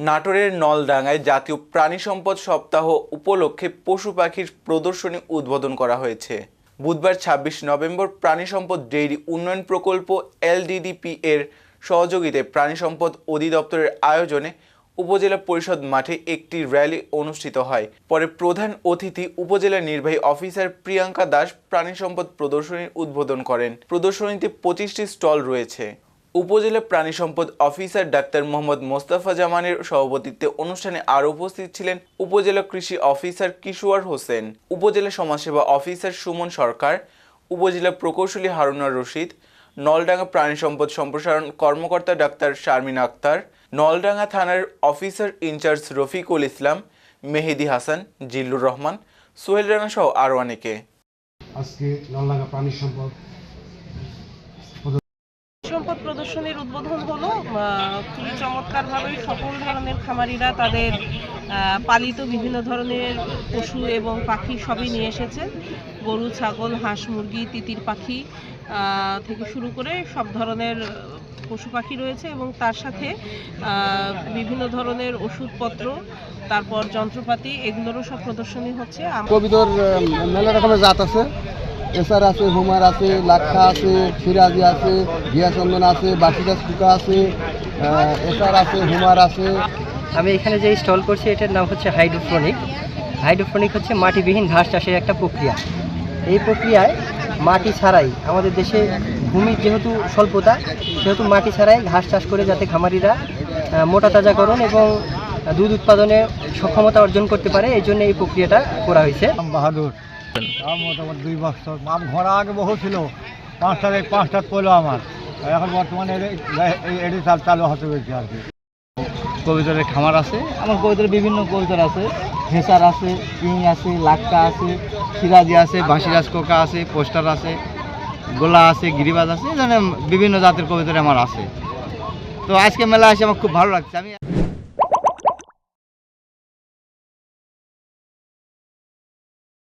নাটোরের নলডাঙ্গায় জাতীয় প্রাণী সম্পদ সপ্তাহ উপলক্ষে পশু পাখির প্রদর্শনী উদ্বোধন করা হয়েছে। বুধবার ২৬ নভেম্বর প্রাণী সম্পদ ডেইরি উন্নয়ন প্রকল্প LDDP এর সহযোগিতায় প্রাণী সম্পদ অধিদপ্তরের আয়োজনে উপজেলা পরিষদ মাঠে একটি র্যালি অনুষ্ঠিত হয়। পরে প্রধান অতিথি উপজেলা নির্বাহী অফিসার প্রিয়াঙ্কা দাস প্রাণী সম্পদ প্রদর্শনীর উদ্বোধন করেন। প্রদর্শনীতে ২৫টি স্টল রয়েছে। উপজেলা প্রাণী সম্পদ অফিসার ডাক্তার মোহাম্মদ মোস্তফা জামানের সভাপতিত্বে অনুষ্ঠানে আরও উপস্থিত ছিলেন উপজেলা কৃষি অফিসার কিশোর হোসেন, উপজেলা সমাজসেবা অফিসার সুমন সরকার, উপজেলা প্রকৌশলী হারুনার রশিদ, নলডাঙ্গা প্রাণী সম্পদ সম্প্রসারণ কর্মকর্তা ডাক্তার শারমিন আক্তার, নলডাঙ্গা থানার অফিসার ইনচার্জ রফিকুল ইসলাম, মেহেদি হাসান, জিল্লুর রহমান, সোহেল রানা সহ আরও অনেকে। আজকে নলডাঙ্গা প্রাণী সম্পদ প্রদর্শনীর উদ্বোধন হলো। খুবই চমৎকারভাবে সকল ধরনের খামারিরা তাদের পালিত বিভিন্ন ধরনের পশু এবং পাখি সবই নিয়ে এসেছে। গরু, ছাগল, হাঁস, মুরগি, তিতির পাখি থেকে শুরু করে সব ধরনের পশু পাখি রয়েছে এবং তার সাথে বিভিন্ন ধরনের ওষুধপত্র, তারপর যন্ত্রপাতি, এগুলোরও সব প্রদর্শনী হচ্ছে। কবিতর মেলা রকমের জাত আছে, এসার আছে, হুমার আছে, লাক্ষা আছে, সিরাজি আছে, ঘিয়াচন্দন আছে, বাসিরাজ কুকা আছে, এসার আছে, হুমার আছে। আমি এখানে যে স্টল করছি এটার নাম হচ্ছে হাইড্রোফোনিক। হাইড্রোফোনিক হচ্ছে মাটিবিহীন ঘাস চাষের একটা প্রক্রিয়া। এই প্রক্রিয়ায় মাটি ছাড়াই, আমাদের দেশে ভূমির যেহেতু স্বল্পতা, সেহেতু মাটি ছাড়াই ঘাস চাষ করে যাতে খামারিরা মোটা তাজাকরণ এবং দুধ উৎপাদনে সক্ষমতা অর্জন করতে পারে, এই জন্য এই প্রক্রিয়াটা করা হয়েছে। বাহাদুর মোটামুটি 2 বছর আম ঘোড়া আগে বহু ছিল, 5টা পড়লো আমার, এখন বর্তমানে এটি চালু হতে পেরেছি আর কি। কবিতরের খামার আছে, আমার কবিতরের বিভিন্ন কবিতর আছে, হেসার আছে, কিং আছে, লাক্কা আছে, সিরাজি আছে, বাসিরাজ কোকা আছে, পোস্টার আছে, গোলা আছে, গিরিবাজ আছে, এই ধরনের বিভিন্ন জাতের কবিতর আমার আছে। তো আজকে মেলা আসে আমার খুব ভালো লাগছে। আমি